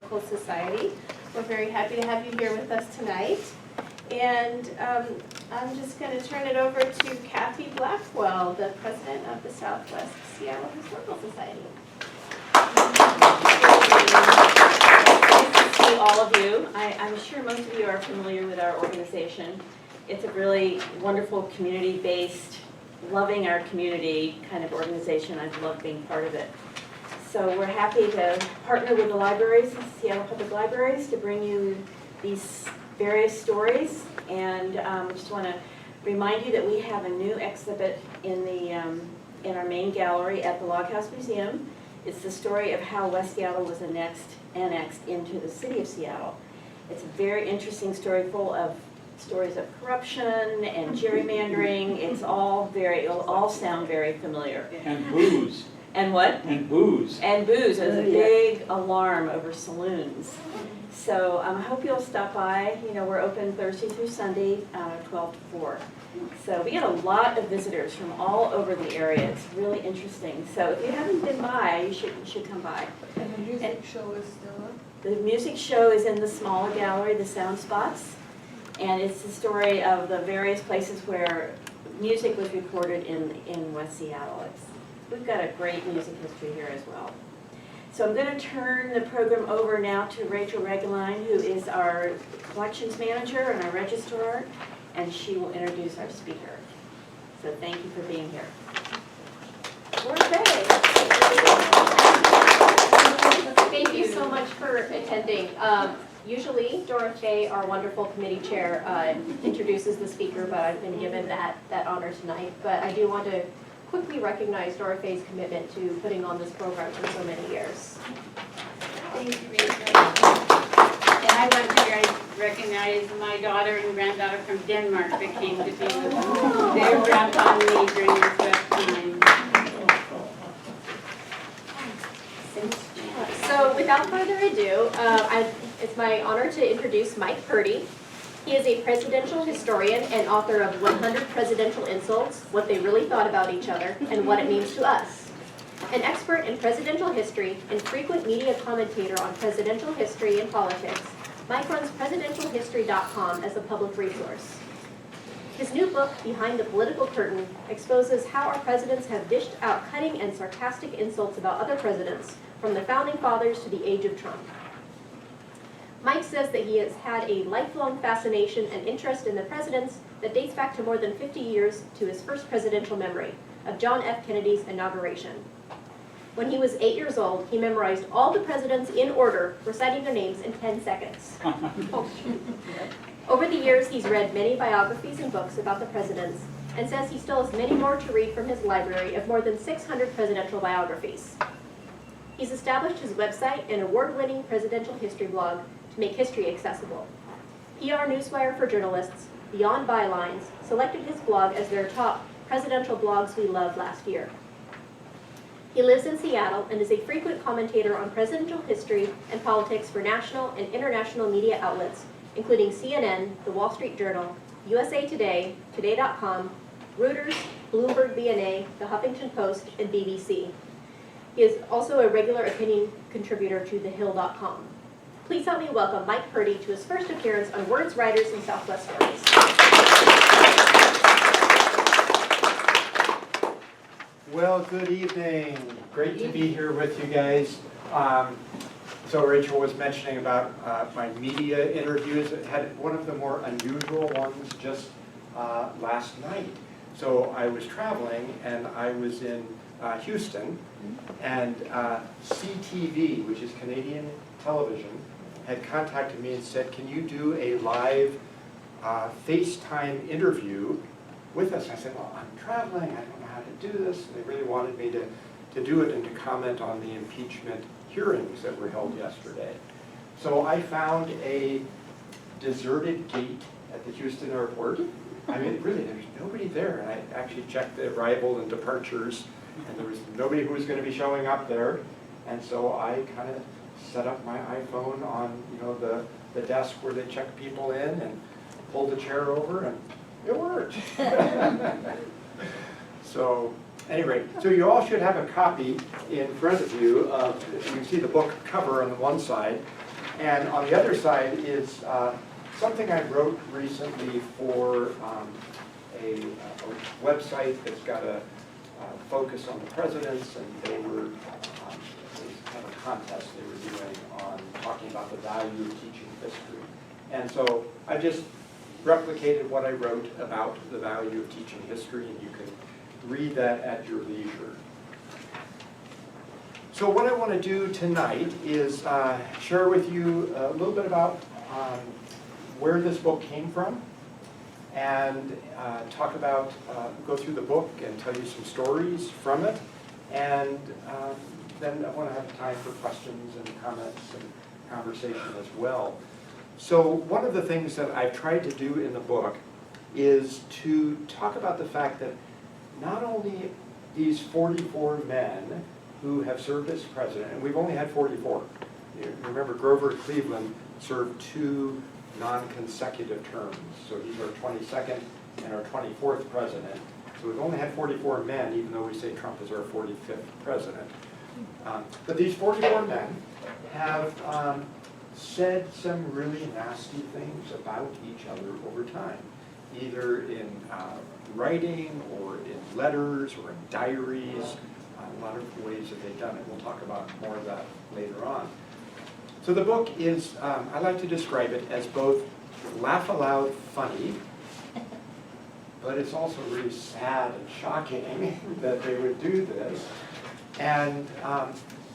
Society. We're very happy to have you here with us tonight. And I'm just going to turn it over to Kathy Blackwell, the president of the Southwest Seattle Historical Society. Nice to see all of you. I'm sure most of you are familiar with our organization. It's a really wonderful community-based, loving our community kind of organization. I've loved being part of it. So we're happy to partner with the libraries, Seattle Public Libraries, to bring you these various stories. And I just want to remind you that we have a new exhibit in our main gallery at the Log House Museum. It's the story of how West Seattle was annexed into the city of Seattle. It's a very interesting story full of stories of corruption and gerrymandering. It'll all sound very familiar. And booze. And what? And booze. And booze. There's a big alarm over saloons. So I hope you'll stop by. You know, we're open Thursday through Sunday, 12 to 4. So we get a lot of visitors from all over the area. It's really interesting. So if you haven't been by, you should come by. And the music show is still up? The music show is in the smaller gallery, the Sound Spots. And it's the story of the various places where music was recorded in West Seattle. We've got a great music history here as well. So I'm going to turn the program over now to Rachel Regeline, who is our collections manager and our registrar, and she will introduce our speaker. So thank you for being here. Thank you so much for attending. Usually Dora Fay, our wonderful committee chair, introduces the speaker, but I've been given that honor tonight. But I do want to quickly recognize Dora Fay's commitment to putting on this program for so many years. Thank you, Rachel. And I want to recognize my daughter and granddaughter from Denmark that came to be with their grandpa and me during this rough time. So without further ado, it's my honor to introduce Mike Purdy. He is a presidential historian and author of 100 Presidential Insults, What They Really Thought About Each Other, and What It Means to Us. An expert in presidential history and frequent media commentator on presidential history and politics, Mike runs presidentialhistory.com as a public resource. His new book, Behind the Political Curtain, exposes how our presidents have dished out cutting and sarcastic insults about other presidents, from the Founding Fathers to the age of Trump. Mike says that he has had a lifelong fascination and interest in the presidents that dates back to more than 50 years to his first presidential memory of John F. Kennedy's inauguration. When he was 8 years old, he memorized all the presidents in order, reciting their names in 10 seconds. Over the years, he's read many biographies and books about the presidents and says he still has many more to read from his library of more than 600 presidential biographies. He's established his website and award-winning presidential history blog to make history accessible. PR Newswire for Journalists, Beyond Bylines, selected his blog as their top presidential blogs we love last year. He lives in Seattle and is a frequent commentator on presidential history and politics for national and international media outlets, including CNN, The Wall Street Journal, USA Today, Today.com, Reuters, Bloomberg BNA, The Huffington Post, and BBC. He is also a regular opinion contributor to TheHill.com. Please help me welcome Mike Purdy to his first appearance on Words, Writers, and Southwest Stories. Well, good evening. Great to be here with you guys. So Rachel was mentioning about my media interviews. I had one of the more unusual ones just last night. So I was traveling and I was in Houston, and CTV, which is Canadian television, had contacted me and said, can you do a live FaceTime interview with us? I said, well, I'm traveling, I don't know how to do this. And they really wanted me to do it and to comment on the impeachment hearings that were held yesterday. So I found a deserted gate at the Houston airport. I mean, really, there's nobody there. And I actually checked the arrival and departures, and there was nobody who was going to be showing up there. And so I kind of set up my iPhone on, the desk where they check people in, and pulled the chair over, and it worked. So, anyway, so you all should have a copy in front of you. You can see the book cover on the one side. And on the other side is something I wrote recently for a website that's got a focus on the presidents, and they were, it was kind of a contest they were doing on talking about the value of teaching history. And so I just replicated what I wrote about the value of teaching history, and you can read that at your leisure. So what I want to do tonight is share with you a little bit about where this book came from, and talk about, go through the book and tell you some stories from it, and then I want to have time for questions and comments and conversation as well. So one of the things that I've tried to do in the book is to talk about the fact that not only these 44 men who have served as president, and we've only had 44. You remember Grover Cleveland served 2 non-consecutive terms. So he's our 22nd and our 24th president. So we've only had 44 men, even though we say Trump is our 45th president. But these 44 men have said some really nasty things about each other over time, either in writing or in letters or in diaries. A lot of ways that they've done it. We'll talk about more of that later on. So the book is, I like to describe it as both laugh aloud funny, but it's also really sad and shocking that they would do this. And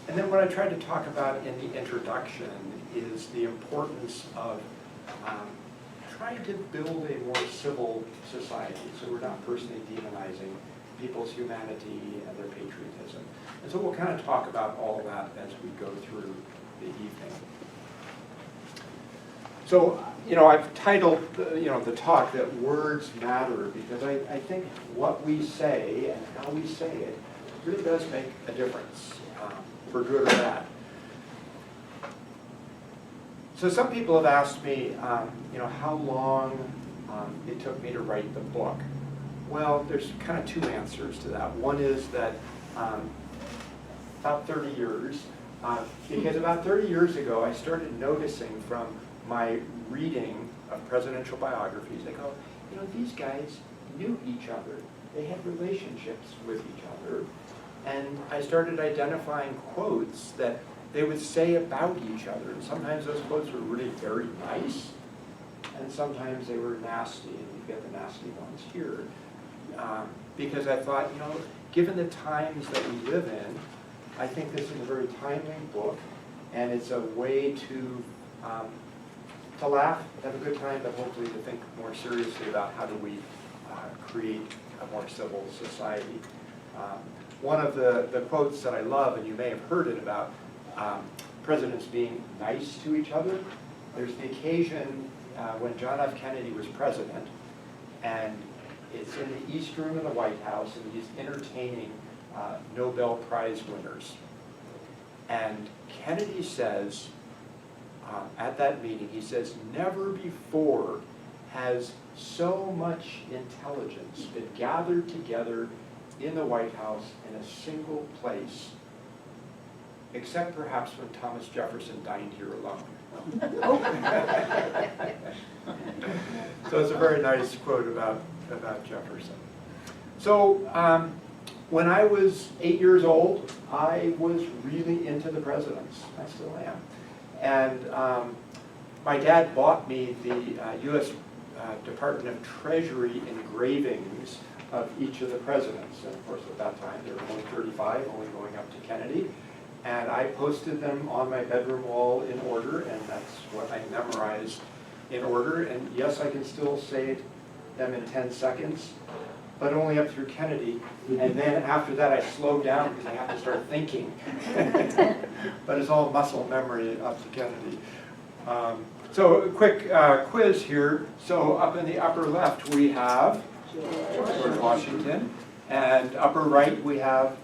then what I tried to talk about in the introduction is the importance of trying to build a more civil society, so we're not personally demonizing people's humanity and their patriotism. And so we'll kind of talk about all of that as we go through the evening. So, I've titled the talk that words matter, because I think what we say and how we say it really does make a difference, for good or bad. So some people have asked me, how long it took me to write the book. Well, there's kind of 2 answers to that. One is that about 30 years, because about 30 years ago I started noticing from my reading of presidential biographies, I go, these guys knew each other. They had relationships with each other. And I started identifying quotes that they would say about each other. And sometimes those quotes were really very nice, and sometimes they were nasty, and you get the nasty ones here. Because I thought, given the times that we live in, I think this is a very timely book, and it's a way to laugh, have a good time, but hopefully to think more seriously about how do we create a more civil society. One of the quotes that I love, and you may have heard it about presidents being nice to each other. There's the occasion when John F. Kennedy was president, and it's in the East Room of the White House, and he's entertaining Nobel Prize winners. And Kennedy says, at that meeting, he says, never before has so much intelligence been gathered together in the White House in a single place, except perhaps when Thomas Jefferson dined here alone. So it's a very nice quote about Jefferson. So when I was 8 years old, I was really into the presidents. I still am. And my dad bought me the U.S. Department of Treasury engravings of each of the presidents. And of course, at that time, there were only 35, only going up to Kennedy. And I posted them on my bedroom wall in order, and that's what I memorized in order. And yes, I can still say them in 10 seconds, but only up through Kennedy. And then after that, I slowed down because I have to start thinking. But it's all muscle memory up to Kennedy. So a quick quiz here. So up in the upper left, we have George Washington. And upper right, we have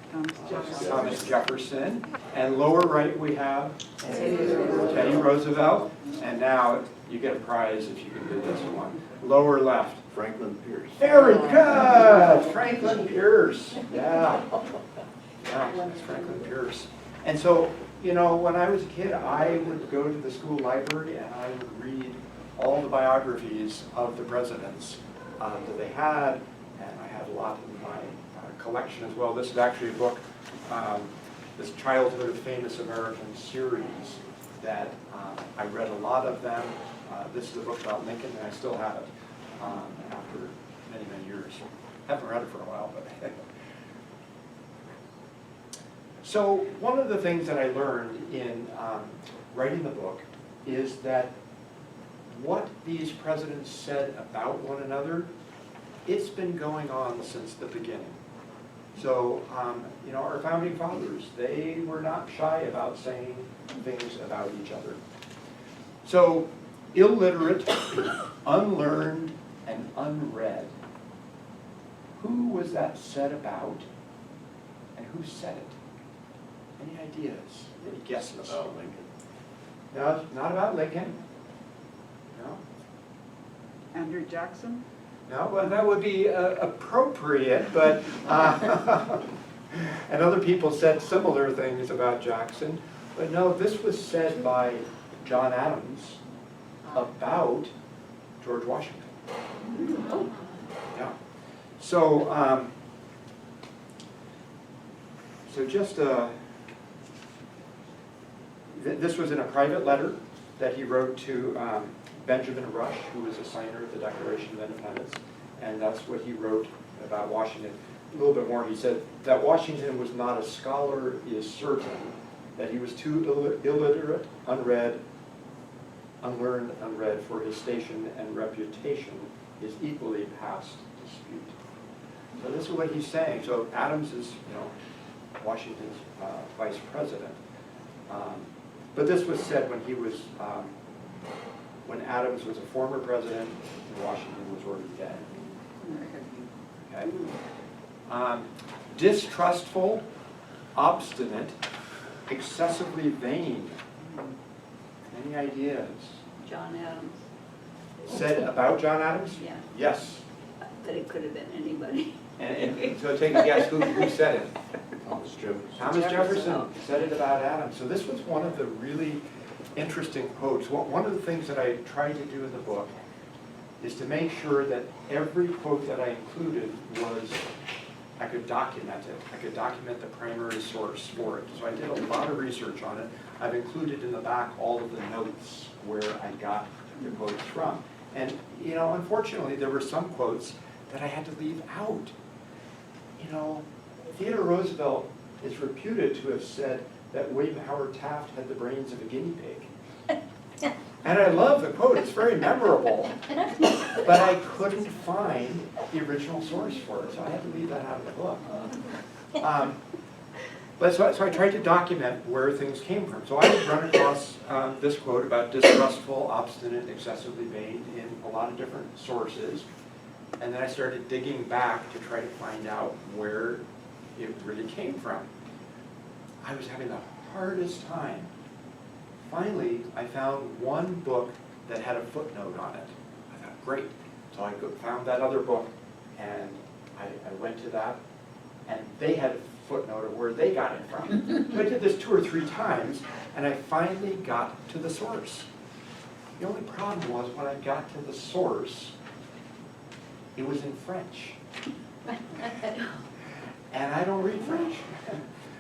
Thomas Jefferson. And lower right, we have Teddy Roosevelt. And now you get a prize if you can do this one. Lower left. Franklin Pierce. Very good! Franklin Pierce. Yeah. Yeah, that's Franklin Pierce. And so you know, when I was a kid, I would go to the school library and I would read all the biographies of the presidents that they had, and I had a lot in my collection as well. This is actually a book, this Childhood of Famous American series that I read a lot of them. This is a book about Lincoln, and I still have it after many, many years. Haven't read it for a while, but. So one of the things that I learned in writing the book is that what these presidents said about one another, it's been going on since the beginning. So, you know, our founding fathers, they were not shy about saying things about each other. So, illiterate, unlearned, and unread. Who was that said about, and who said it? Any ideas? Any guesses? About Lincoln. No, it's not about Lincoln. No. Andrew Jackson? No, well, that would be appropriate, but, and other people said similar things about Jackson. But no, this was said by John Adams about George Washington. Yeah. So, just this was in a private letter that he wrote to Benjamin Rush, who was a signer of the Declaration of Independence, and that's what he wrote about Washington. A little bit more, he said that Washington was not a scholar is certain, that he was too illiterate, unread, unlearned, unread for his station, and reputation is equally past dispute. So this is what he's saying. So Adams is, you know, Washington's vice president. But this was said when he was, when Adams was a former president and Washington was already dead. Okay. Distrustful, obstinate, excessively vain. Any ideas? John Adams. Said about John Adams? Yeah. Yes. But it could have been anybody. And so take a guess, who said it? Thomas Jefferson. Thomas Jefferson said it about Adams. So this was one of the really interesting quotes. One of the things that I tried to do in the book is to make sure that every quote that I included was, I could document it. I could document the primary source for it. So I did a lot of research on it. I've included in the back all of the notes where I got the quotes from. And, you know, unfortunately, there were some quotes that I had to leave out. You know, Theodore Roosevelt is reputed to have said that William Howard Taft had the brains of a guinea pig. And I love the quote, it's very memorable. But I couldn't find the original source for it, so I had to leave that out of the book. But so I tried to document where things came from. So I had run across this quote about distrustful, obstinate, excessively vain in a lot of different sources. And then I started digging back to try to find out where it really came from. I was having the hardest time. Finally, I found one book that had a footnote on it. I thought, great. So I found that other book, and I went to that, and they had a footnote of where they got it from. So I did this 2 or 3 times, and I finally got to the source. The only problem was when I got to the source, it was in French. And I don't read French.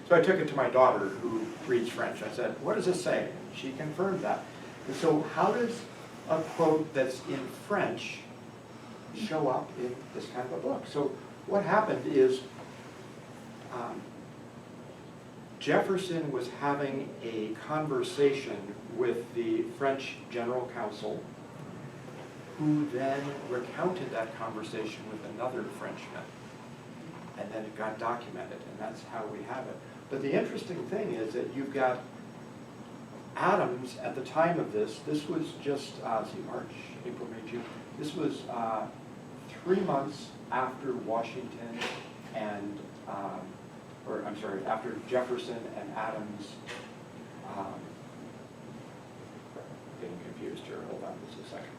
So I took it to my daughter who reads French. I said, what does this say? And she confirmed that. And so how does a quote that's in French show up in this kind of a book? So what happened is Jefferson was having a conversation with the French General Council, who then recounted that conversation with another Frenchman. And then it got documented, and that's how we have it. But the interesting thing is that you've got Adams at the time of this. This was just, March, April, May, June. This was 3 months after Washington and, after Jefferson and Adams. Getting confused here, hold on just a second.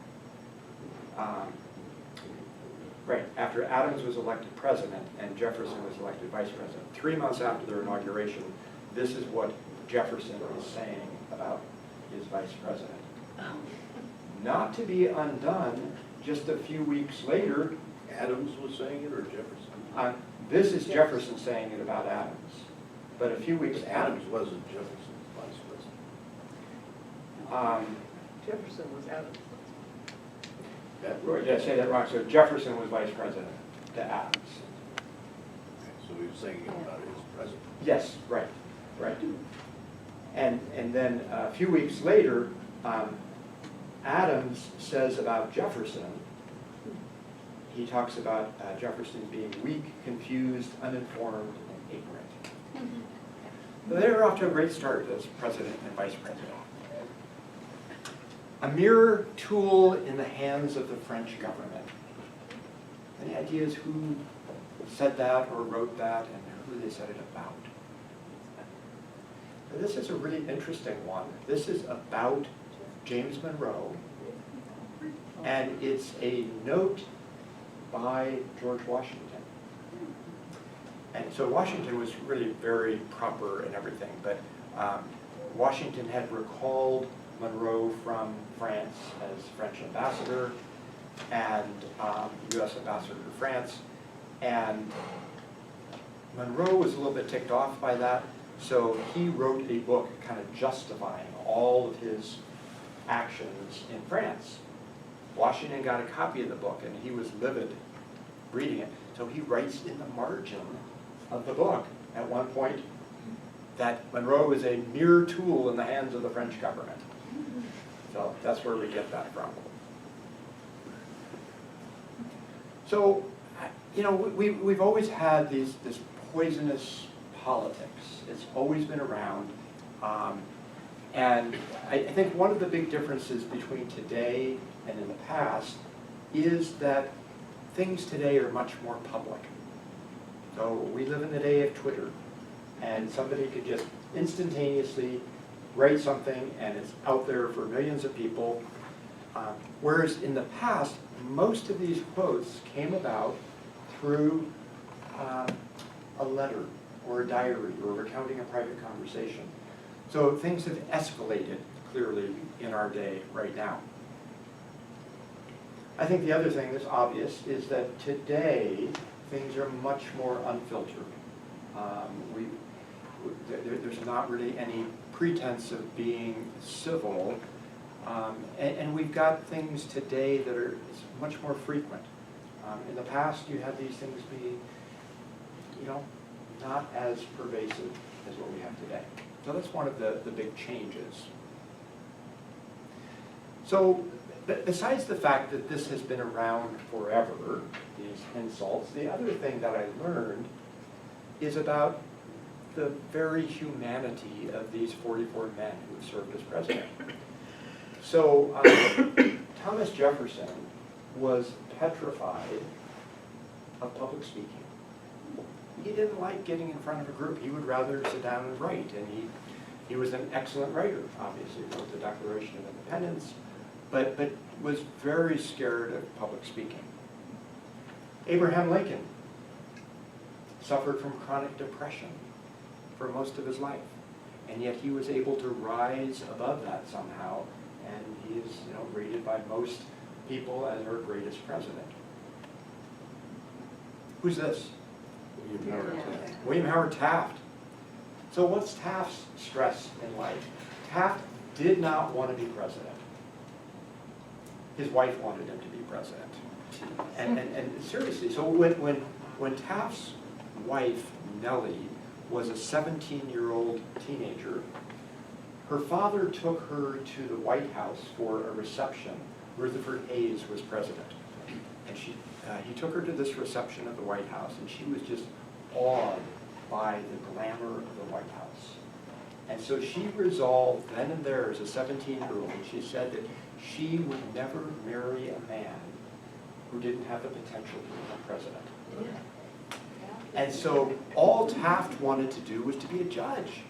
Right, after Adams was elected president and Jefferson was elected vice president, 3 months after their inauguration, this is what Jefferson is saying about his vice president. Not to be undone just a few weeks later. Adams was saying it, or Jefferson? This is Jefferson saying it about Adams. But a few weeks Adams wasn't Jefferson's vice president. Jefferson was Adams. Did I say that wrong? So Jefferson was vice president to Adams. So he was saying it about his president. Yes, right. And then a few weeks later, Adams says about Jefferson, he talks about Jefferson being weak, confused, uninformed, and ignorant. So they were off to a great start as president and vice president. A mere tool in the hands of the French government. Any ideas who said that or wrote that and who they said it about? Now, this is a really interesting one. This is about James Monroe, and it's a note by George Washington. And so Washington was really very proper and everything, but Washington had recalled Monroe from France as French ambassador and U.S. ambassador to France, and Monroe was a little bit ticked off by that, so he wrote a book kind of justifying all of his actions in France. Washington got a copy of the book, and he was livid reading it. So he writes in the margin of the book at one point that Monroe was a mere tool in the hands of the French government. So that's where we get that from. So, you know, we've always had this poisonous politics. It's always been around. And I think one of the big differences between today and in the past is that things today are much more public. So we live in the day of Twitter, and somebody could just instantaneously write something and it's out there for millions of people. Whereas in the past, most of these quotes came about through a letter or a diary or recounting a private conversation. So things have escalated clearly in our day right now. I think the other thing that's obvious is that today things are much more unfiltered. There's not really any pretense of being civil, and we've got things today that are much more frequent. In the past, you had these things be, you know, not as pervasive as what we have today. So that's one of the big changes. So besides the fact that this has been around forever, these insults, the other thing that I learned is about the very humanity of these 44 men who have served as president. So Thomas Jefferson was petrified of public speaking. He didn't like getting in front of a group. He would rather sit down and write, and he was an excellent writer, obviously. He wrote the Declaration of Independence, but was very scared of public speaking. Abraham Lincoln suffered from chronic depression for most of his life, and yet he was able to rise above that somehow, and he is, you know, rated by most people as our greatest president. Who's this? William Howard Taft. So what's Taft's stress in life? Taft did not want to be president. His wife wanted him to be president. And seriously, so when Taft's wife, Nellie, was a 17-year-old teenager, her father took her to the White House for a reception. Rutherford Hayes was president. And he took her to this reception at the White House, and she was just awed by the glamour of the White House. And so she resolved then and there as a 17-year-old, and she said that she would never marry a man who didn't have the potential to become president. And so all Taft wanted to do was to be a judge.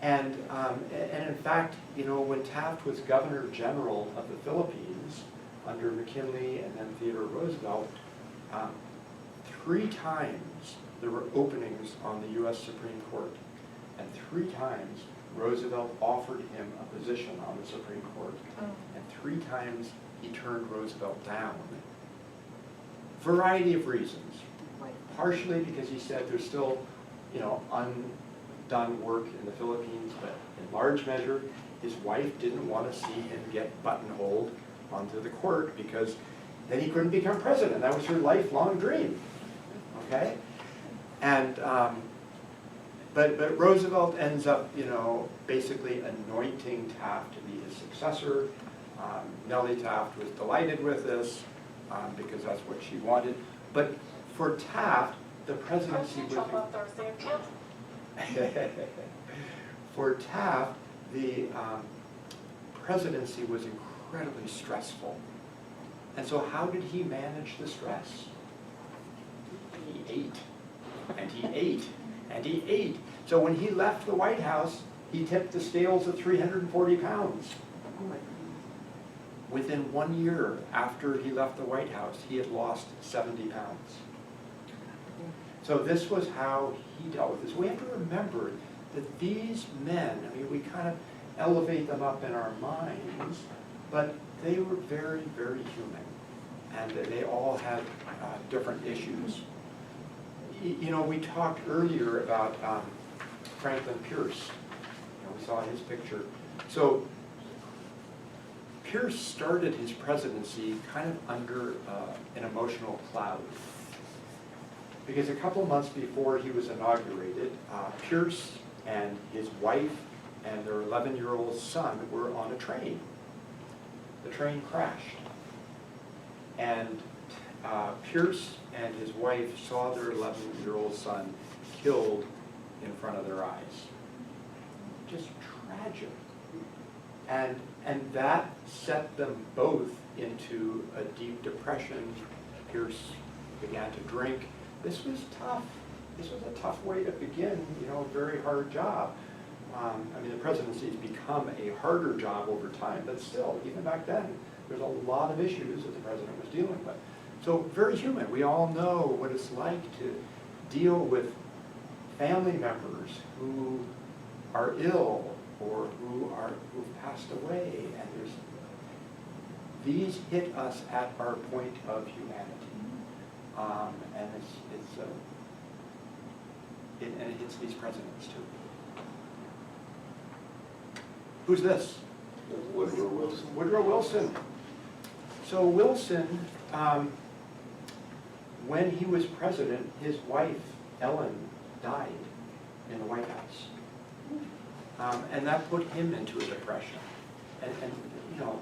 And in fact, you know, when Taft was Governor General of the Philippines under McKinley and then Theodore Roosevelt, 3 times there were openings on the U.S. Supreme Court. And 3 times Roosevelt offered him a position on the Supreme Court. And 3 times he turned Roosevelt down. Variety of reasons. Partially because he said there's still, undone work in the Philippines, but in large measure, his wife didn't want to see him get buttonholed onto the court because then he couldn't become president. That was her lifelong dream. Okay? And but Roosevelt ends up, basically anointing Taft to be his successor. Nellie Taft was delighted with this because that's what she wanted. But for Taft, the presidency was for Taft, the presidency was incredibly stressful. And so how did he manage the stress? He ate, and he ate, and he ate. So when he left the White House, he tipped the scales at 340 pounds. Within 1 year after he left the White House, he had lost 70 pounds. So this was how he dealt with this. We have to remember that these men, we kind of elevate them up in our minds, but they were very, very human. And they all had different issues. We talked earlier about Franklin Pierce. We saw his picture. So Pierce started his presidency kind of under an emotional cloud. Because a couple of months before he was inaugurated, Pierce and his wife and their 11-year-old son were on a train. The train crashed. And Pierce and his wife saw their 11-year-old son killed in front of their eyes. Just tragic. And that set them both into a deep depression. Pierce began to drink. This was tough. This was a tough way to begin, a very hard job. The presidency has become a harder job over time, but still, even back then, there's a lot of issues that the president was dealing with. So very human. We all know what it's like to deal with family members who are ill or who've passed away, and these hit us at our point of humanity, and it hits these presidents too. Who's this? Woodrow Wilson. Woodrow Wilson. So Wilson, when he was president, his wife, Ellen, died in the White House. And that put him into a depression. And so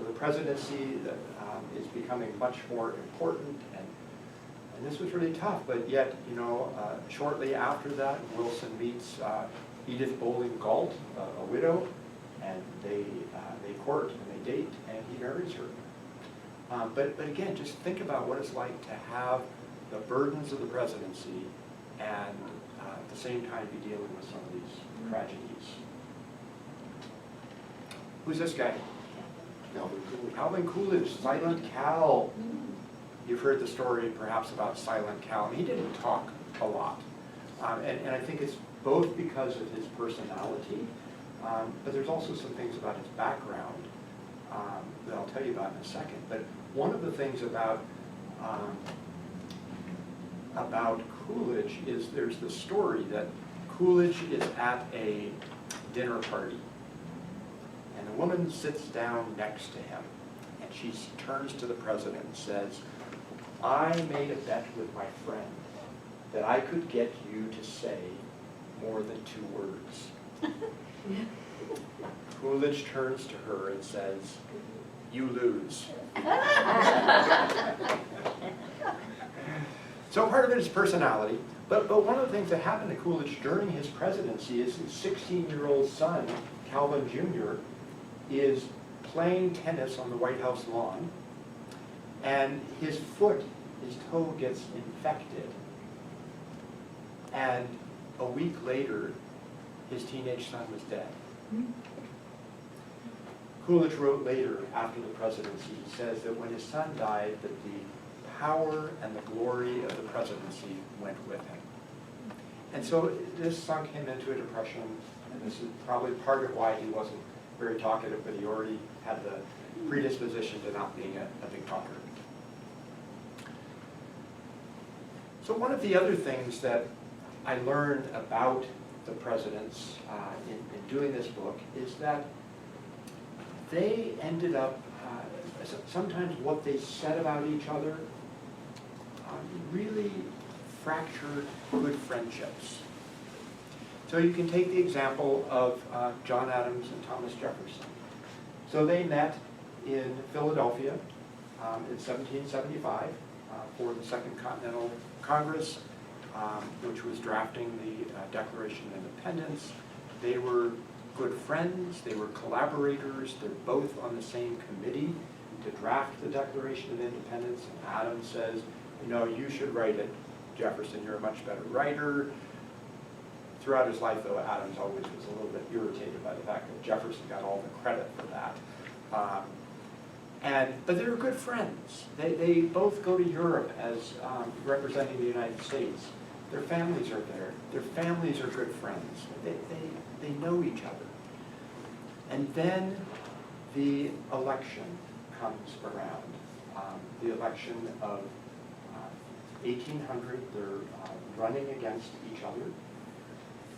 the presidency is becoming much more important, and this was really tough. But yet, shortly after that, Wilson meets Edith Bowling Galt, a widow, and they court and they date, and he marries her. But again, just think about what it's like to have the burdens of the presidency and at the same time be dealing with some of these tragedies. Who's this guy? Calvin Coolidge, Silent Cal. You've heard the story perhaps about Silent Cal. He didn't talk a lot. And I think it's both because of his personality, but there's also some things about his background that I'll tell you about in a second. But one of the things about Coolidge is there's the story that Coolidge is at a dinner party, and a woman sits down next to him, and she turns to the president and says, "I made a bet with my friend that I could get you to say more than 2 words." Coolidge turns to her and says, "You lose." So part of it is personality, but one of the things that happened to Coolidge during his presidency is his 16-year-old son, Calvin Jr., is playing tennis on the White House lawn, and his toe gets infected. And a week later, his teenage son was dead. Coolidge wrote later, after the presidency, he says that when his son died, that the power and the glory of the presidency went with him. And so this sunk him into a depression, and this is probably part of why he wasn't very talkative, but he already had the predisposition to not being a big talker. So one of the other things that I learned about the presidents in doing this book is that they ended up, sometimes what they said about each other really fractured good friendships. So you can take the example of John Adams and Thomas Jefferson. So they met in Philadelphia in 1775 for the Second Continental Congress, which was drafting the Declaration of Independence. They were good friends, they were collaborators, they're both on the same committee to draft the Declaration of Independence. And Adams says, you should write it. Jefferson, you're a much better writer. Throughout his life, though, Adams always was a little bit irritated by the fact that Jefferson got all the credit for that. But they were good friends. They both go to Europe as representing the United States. Their families are there. Their families are good friends. They know each other. And then the election comes around. The election of 1800, they're running against each other.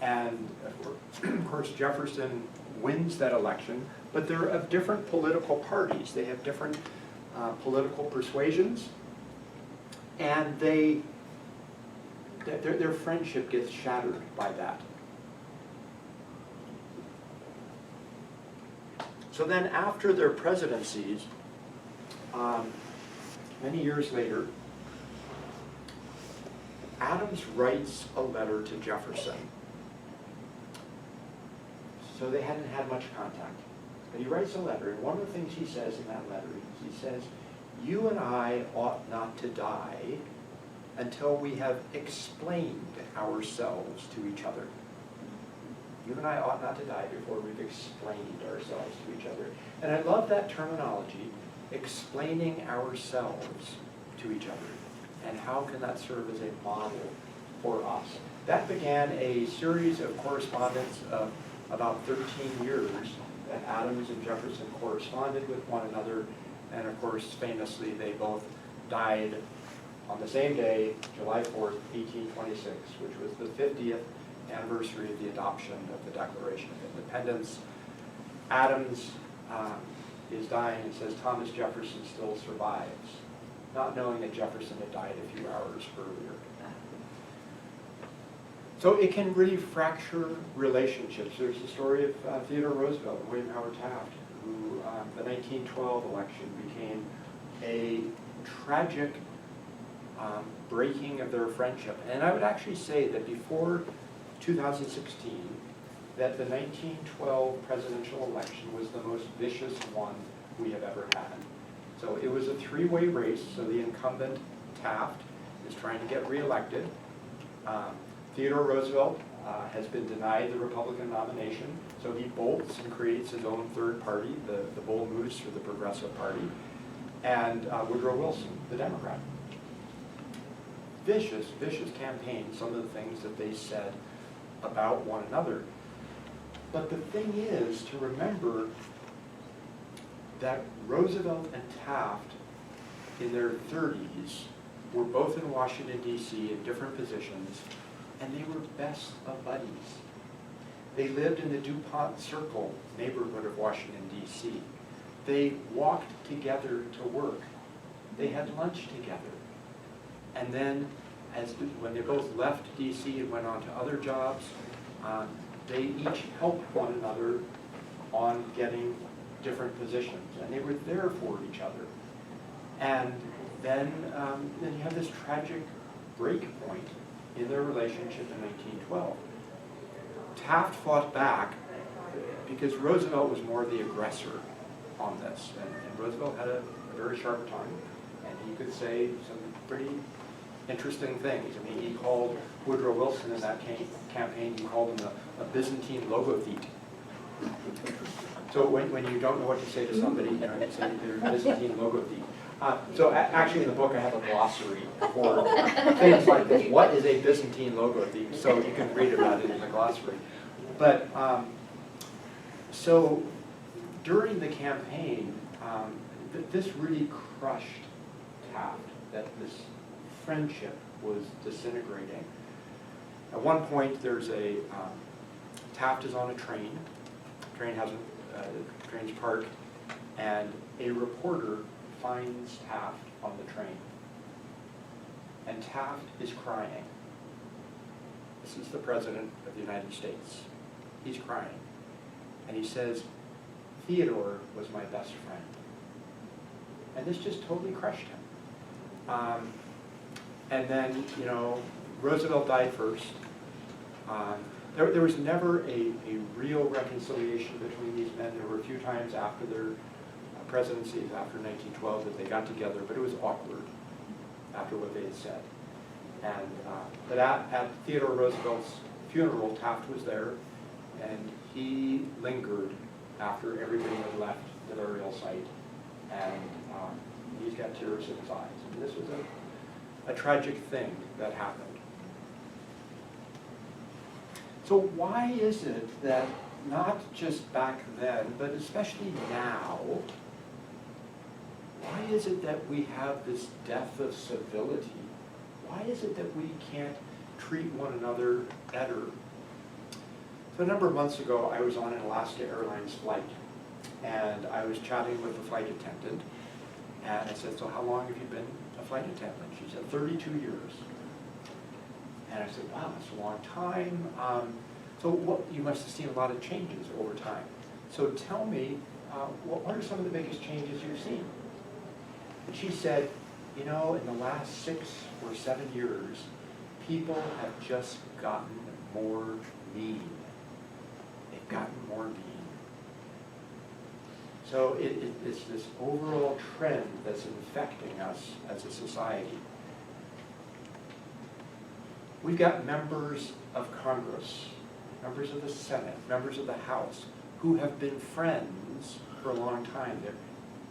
And of course, Jefferson wins that election, but they're of different political parties. They have different political persuasions, and their friendship gets shattered by that. So then after their presidencies, many years later, Adams writes a letter to Jefferson. So they hadn't had much contact. But he writes a letter, and one of the things he says in that letter is he says, "You and I ought not to die until we have explained ourselves to each other." You and I ought not to die before we've explained ourselves to each other. And I love that terminology, explaining ourselves to each other. And how can that serve as a model for us? That began a series of correspondence of about 13 years that Adams and Jefferson corresponded with one another. And of course, famously, they both died on the same day, July 4th, 1826, which was the 50th anniversary of the adoption of the Declaration of Independence. Adams is dying and says Thomas Jefferson still survives, not knowing that Jefferson had died a few hours earlier. So it can really fracture relationships. There's the story of Theodore Roosevelt and William Howard Taft, who the 1912 election became a tragic breaking of their friendship. And I would actually say that before 2016, that the 1912 presidential election was the most vicious one we have ever had. So it was a three-way race, so the incumbent, Taft, is trying to get reelected. Theodore Roosevelt has been denied the Republican nomination, so he bolts and creates his own third party, the Bull Moose, or the Progressive Party, and Woodrow Wilson, the Democrat. Vicious, vicious campaign, some of the things that they said about one another. But the thing is to remember that Roosevelt and Taft, in their 30s, were both in Washington, D.C. in different positions, and they were best of buddies. They lived in the DuPont Circle neighborhood of Washington, D.C. They walked together to work. They had lunch together. And then, when they both left D.C. and went on to other jobs, they each helped one another on getting different positions, and they were there for each other. And then you have this tragic break point in their relationship in 1912. Taft fought back because Roosevelt was more the aggressor on this, and Roosevelt had a very sharp tongue, and he could say some pretty interesting things. I mean, he called Woodrow Wilson in that campaign, he called him a Byzantine logothete. So when you don't know what to say to somebody, you know, you say they're Byzantine logo thief. Actually in the book I have a glossary for things like this. What is a Byzantine logo thief? So you can read about it in the glossary. But so during the campaign, this really crushed Taft, that this friendship was disintegrating. At one point, there's a, Taft is on a train. Train's parked, and a reporter finds Taft on the train. And Taft is crying. This is the President of the United States. He's crying. And he says, Theodore was my best friend. And this just totally crushed him. And then, you know, Roosevelt died first. There was never a real reconciliation between these men. There were a few times after their presidencies, after 1912, that they got together, but it was awkward after what they had said. And but at Theodore Roosevelt's funeral, Taft was there, and he lingered after everybody had left the burial site, and he's got tears in his eyes. And this was a tragic thing that happened. So why is it that not just back then, but especially now, why is it that we have this death of civility? Why is it that we can't treat one another better? So a number of months ago, I was on an Alaska Airlines flight, and I was chatting with the flight attendant, and I said, so how long have you been a flight attendant? She said, 32 years. And I said, wow, that's a long time. So you must have seen a lot of changes over time. So tell me, what are some of the biggest changes you've seen? And she said, you know, in the last 6 or 7 years, people have just gotten more mean. They've gotten more mean. So it's this overall trend that's infecting us as a society. We've got members of Congress, members of the Senate, members of the House, who have been friends for a long time.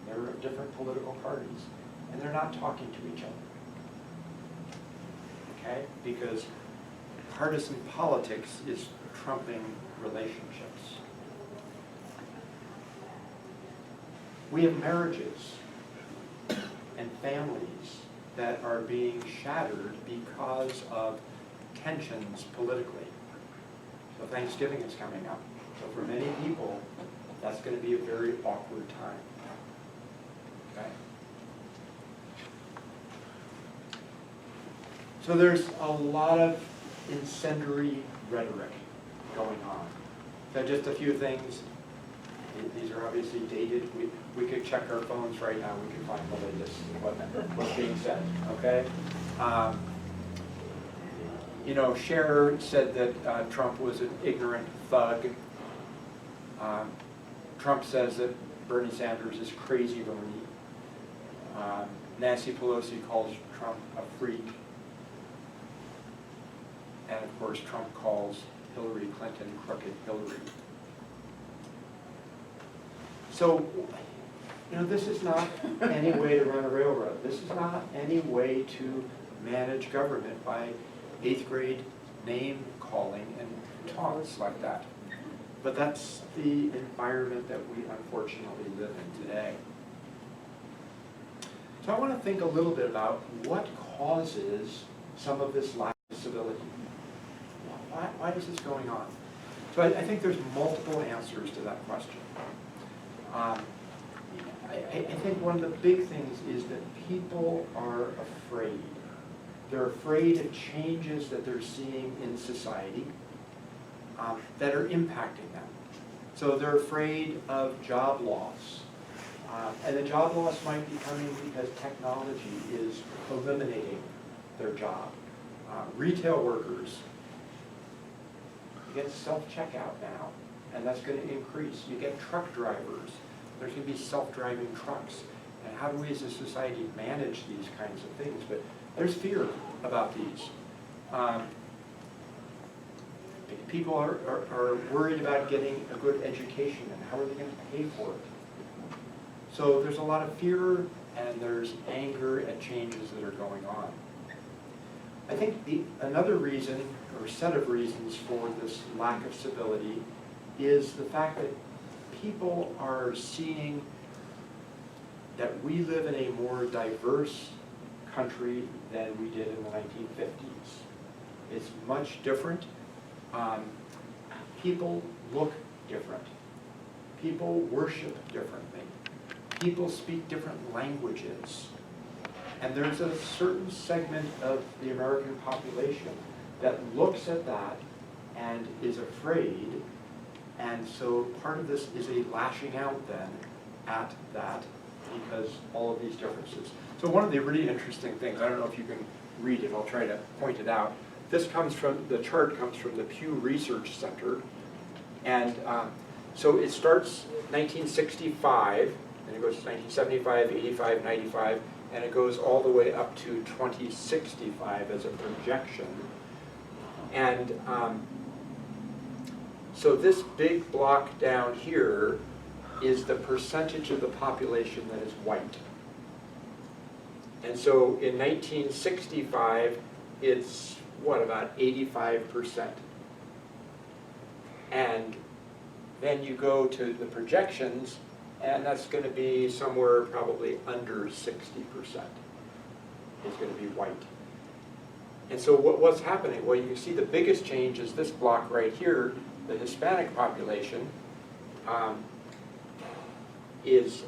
They're of different political parties, and they're not talking to each other. Okay? Because partisan politics is trumping relationships. We have marriages and families that are being shattered because of tensions politically. So Thanksgiving is coming up. So for many people, that's going to be a very awkward time. Okay? So there's a lot of incendiary rhetoric going on. So just a few things. These are obviously dated. We could check our phones right now. We can find the latest what's being said. Okay. You know, Cher said that Trump was an ignorant thug. Trump says that Bernie Sanders is crazy Bernie. Nancy Pelosi calls Trump a freak. And of course, Trump calls Hillary Clinton crooked Hillary. So, you know, this is not any way to run a railroad. This is not any way to manage government by 8th grade name calling and taunts like that. But that's the environment that we unfortunately live in today. So I want to think a little bit about what causes some of this lack of civility. Why is this going on? So I think there's multiple answers to that question. I think one of the big things is that people are afraid. They're afraid of changes that they're seeing in society that are impacting them. So they're afraid of job loss. And the job loss might be coming because technology is eliminating their job. Retail workers, you get self-checkout now, and that's going to increase. You get truck drivers. There's going to be self-driving trucks. And how do we as a society manage these kinds of things? But there's fear about these. People are worried about getting a good education, and how are they going to pay for it? So there's a lot of fear, and there's anger at changes that are going on. I think another reason, or set of reasons for this lack of civility is the fact that people are seeing that we live in a more diverse country than we did in the 1950s. It's much different. People look different. People worship differently. People speak different languages. And there's a certain segment of the American population that looks at that and is afraid. And so part of this is a lashing out then at that because all of these differences. So one of the really interesting things, I don't know if you can read it, I'll try to point it out. This comes from, the chart comes from the Pew Research Center. And so it starts 1965, and it goes to 1975, 85, 95, and it goes all the way up to 2065 as a projection. And so this big block down here is the percentage of the population that is white. And so in 1965, it's, what, about 85%. And then you go to the projections, and that's going to be somewhere probably under 60% is going to be white. And so what's happening? Well, you can see the biggest change is this block right here. The Hispanic population is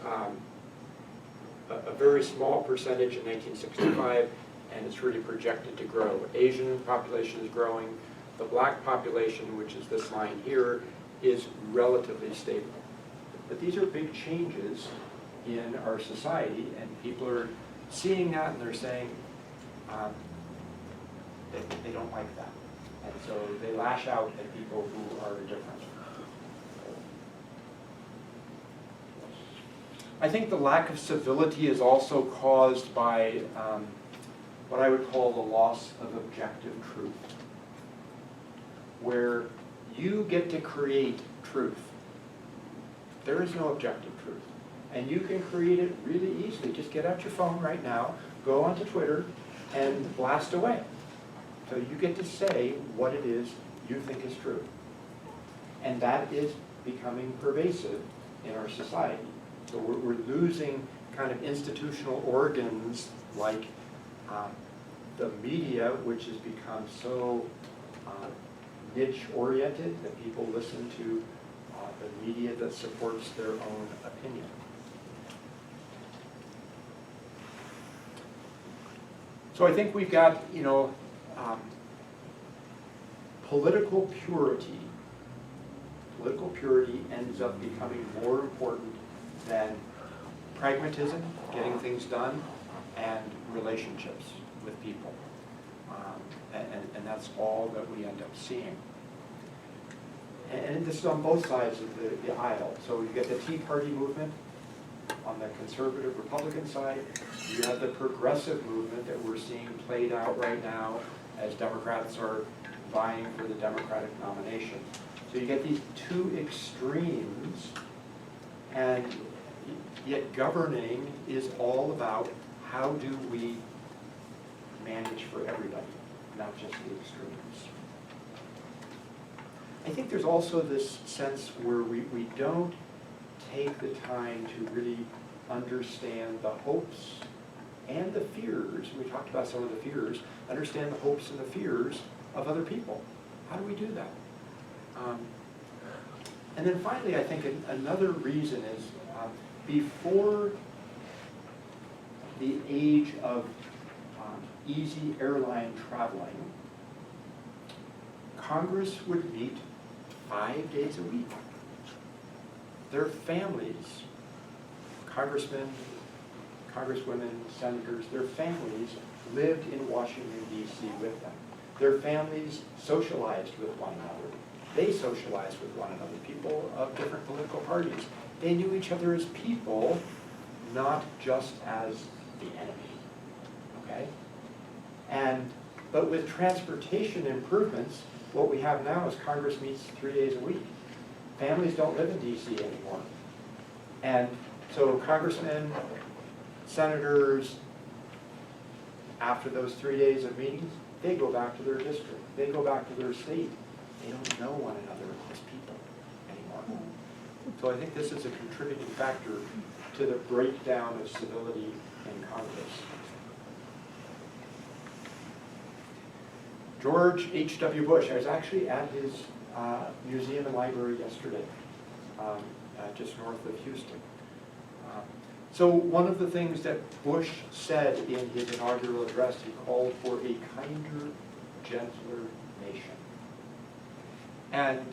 a very small percentage in 1965, and it's really projected to grow. Asian population is growing. The black population, which is this line here, is relatively stable. But these are big changes in our society, and people are seeing that, and they're saying they don't like that. And so they lash out at people who are different. I think the lack of civility is also caused by what I would call the loss of objective truth, where you get to create truth. There is no objective truth. And you can create it really easily. Just get out your phone right now, go onto Twitter, and blast away. So you get to say what it is you think is true. And that is becoming pervasive in our society. So we're losing kind of institutional organs like the media, which has become so niche-oriented that people listen to the media that supports their own opinion. So I think we've got, political purity. Political purity ends up becoming more important than pragmatism, getting things done, and relationships with people. And that's all that we end up seeing. And this is on both sides of the aisle. So you get the Tea Party movement on the conservative Republican side. You have the progressive movement that we're seeing played out right now as Democrats are vying for the Democratic nomination. So you get these two extremes, and yet governing is all about how do we manage for everybody, not just the extremes. I think there's also this sense where we don't take the time to really understand the hopes and the fears. We talked about some of the fears. Understand the hopes and the fears of other people. How do we do that? And then finally, I think another reason is before the age of easy airline traveling, Congress would meet 5 days a week. Their families, congressmen, congresswomen, senators, their families lived in Washington, D.C. with them. Their families socialized with one another. They socialized with one another, people of different political parties. They knew each other as people, not just as the enemy, okay? But with transportation improvements, what we have now is Congress meets 3 days a week. Families don't live in DC anymore. And so congressmen, senators, after those 3 days of meetings, they go back to their district. They go back to their state. They don't know one another as people anymore. So I think this is a contributing factor to the breakdown of civility in Congress. George H.W. Bush, I was actually at his museum and library yesterday, just north of Houston. So one of the things that Bush said in his inaugural address, he called for a kinder, gentler nation. And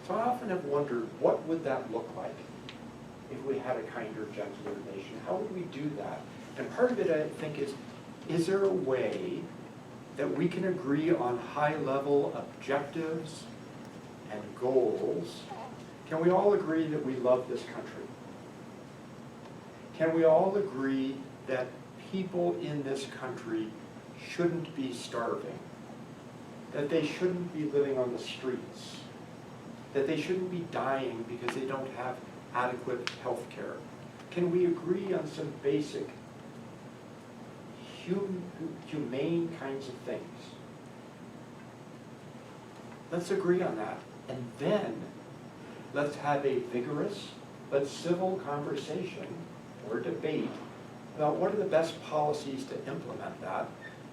so I often have wondered, what would that look like if we had a kinder, gentler nation? How would we do that? And part of it, I think, is there a way that we can agree on high-level objectives and goals? Can we all agree that we love this country? Can we all agree that people in this country shouldn't be starving? That they shouldn't be living on the streets? That they shouldn't be dying because they don't have adequate health care? Can we agree on some basic humane kinds of things? Let's agree on that. And then let's have a vigorous but civil conversation or debate about what are the best policies to implement that,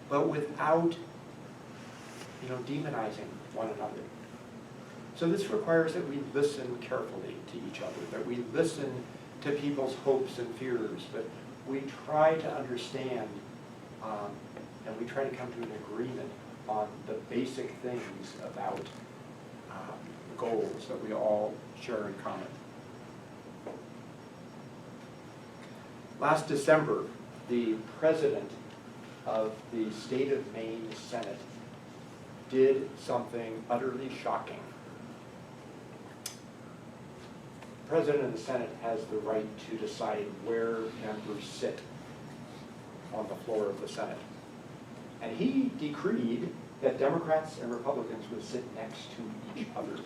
but without, demonizing one another. So this requires that we listen carefully to each other, that we listen to people's hopes and fears, but we try to understand and we try to come to an agreement on the basic things about goals that we all share in common. Last December, the president of the state of Maine Senate did something utterly shocking. The president of the Senate has the right to decide where members sit on the floor of the Senate. And he decreed that Democrats and Republicans would sit next to each other.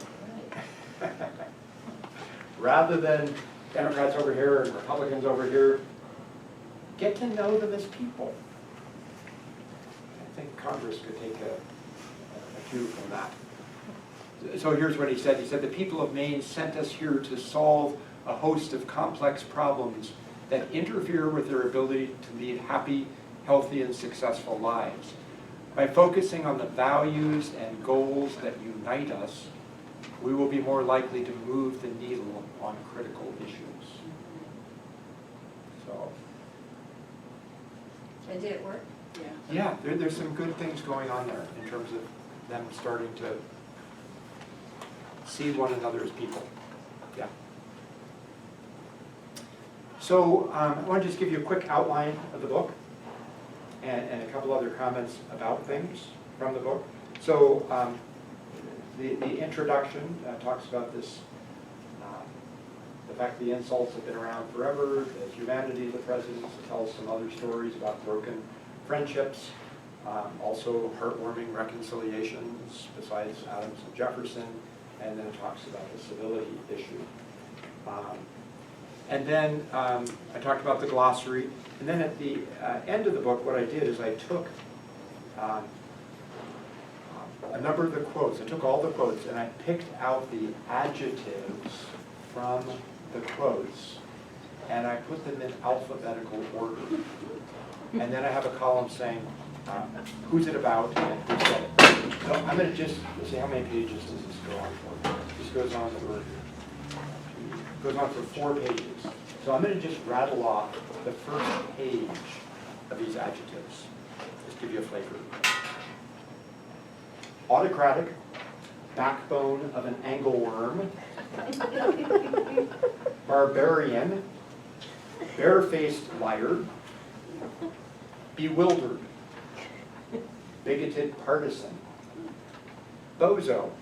Rather than Democrats over here and Republicans over here, get to know them as people. I think Congress could take a cue from that. So here's what he said. He said, the people of Maine sent us here to solve a host of complex problems that interfere with their ability to lead happy, healthy, and successful lives. By focusing on the values and goals that unite us, we will be more likely to move the needle on critical issues. So. And did it work? Yeah, there's some good things going on there in terms of them starting to see one another as people. Yeah. So I want to just give you a quick outline of the book and a couple other comments about things from the book. So the introduction talks about this, the fact the insults have been around forever, the humanity of the presidents. It tells some other stories about broken friendships, also heartwarming reconciliations besides Adams and Jefferson, and then it talks about the civility issue. And then I talked about the glossary, and then at the end of the book, what I did is I took a number of the quotes. I took all the quotes and I picked out the adjectives from the quotes, and I put them in alphabetical order. And then I have a column saying who's it about and who said it. So I'm going to just see how many pages does this go on for. This goes on for 4 pages. So I'm going to just rattle off the first page of these adjectives. Just give you a flavor. Autocratic, backbone of an angleworm, barbarian, bare-faced liar, bewildered, bigoted partisan, bozo,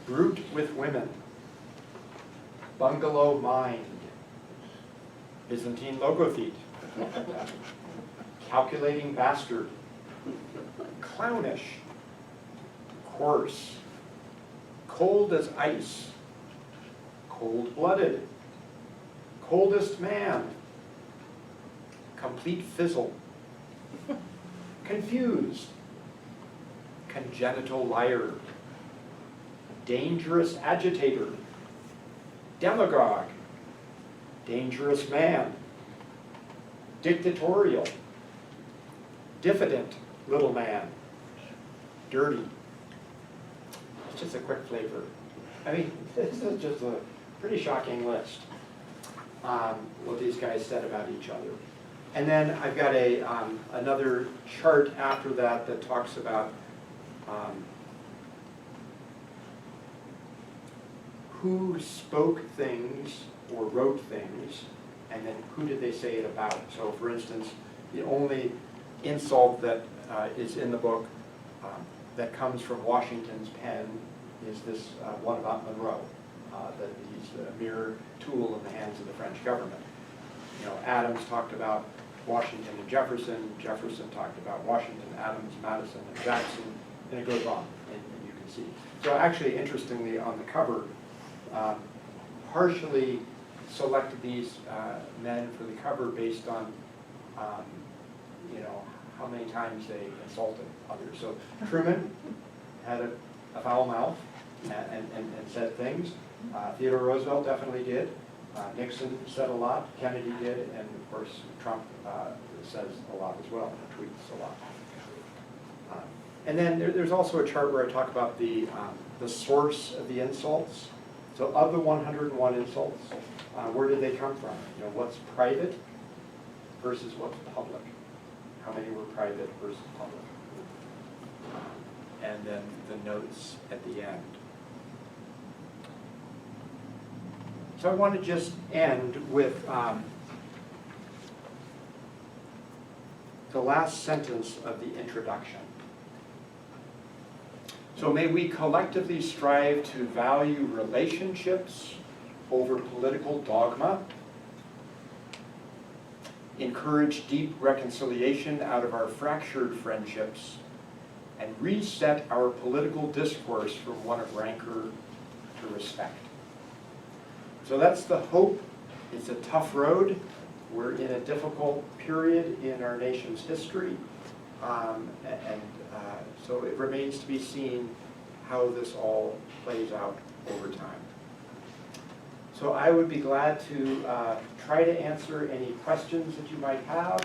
brute with women, bungalow mind, Byzantine logothete, calculating bastard, clownish, course. Cold as ice. Cold-blooded. Coldest man. Complete fizzle. Confused. Congenital liar. Dangerous agitator. Demagogue. Dangerous man. Dictatorial. Diffident little man. Dirty. It's just a quick flavor. I mean, this is just a pretty shocking list, what these guys said about each other. And then I've got another chart after that that talks about who spoke things or wrote things, and then who did they say it about. So for instance, the only insult that is in the book that comes from Washington's pen is this one about Monroe, that he's a mere tool in the hands of the French government. You know, Adams talked about Washington and Jefferson. Jefferson talked about Washington, Adams, Madison, and Jackson, and it goes on, and you can see. So actually, interestingly, on the cover, partially selected these men for the cover based on, you know, how many times they insulted others. So Truman had a foul mouth and said things. Theodore Roosevelt definitely did. Nixon said a lot. Kennedy did, and of course Trump says a lot as well, tweets a lot. And then there's also a chart where I talk about the source of the insults. So of the 101 insults, where did they come from? You know, what's private versus what's public? How many were private versus public? And then the notes at the end. So I want to just end with the last sentence of the introduction. So may we collectively strive to value relationships over political dogma, encourage deep reconciliation out of our fractured friendships, and reset our political discourse from one of rancor to respect. So that's the hope. It's a tough road. We're in a difficult period in our nation's history. So it remains to be seen how this all plays out over time. So I would be glad to try to answer any questions that you might have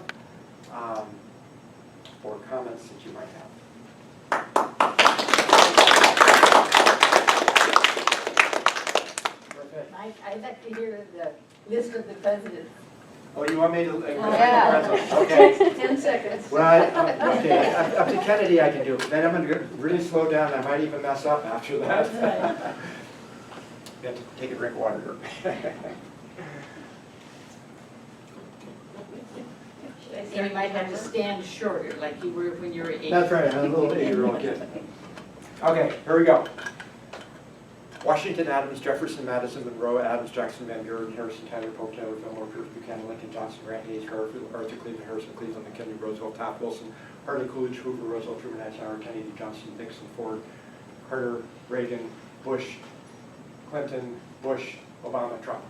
or comments that you might have. Perfect. Mike, I'd like to hear the list of the presidents. Oh, you want me to? Yeah. Okay. 10 seconds. Well, okay, up to Kennedy I can do. Then I'm going to really slow down. I might even mess up after that. You have to take a drink of water. So you might have to stand shorter, like you were when you were 8. That's right, I'm a little 8-year-old kid. Okay, here we go. Washington, Adams, Jefferson, Madison, Monroe, Adams, Jackson, Van Buren, Harrison, Tyler, Polk, Taylor, Fillmore, Pierce, Buchanan, Lincoln, Johnson, Grant, Hayes, Garfield, Arthur, Cleveland, Harrison, Cleveland, McKinley, Roosevelt, Taft, Wilson, Harding, Coolidge, Hoover, Roosevelt, Truman, Eisenhower, Kennedy, Johnson, Nixon, Ford, Carter, Reagan, Bush, Clinton, Bush, Obama, Trump.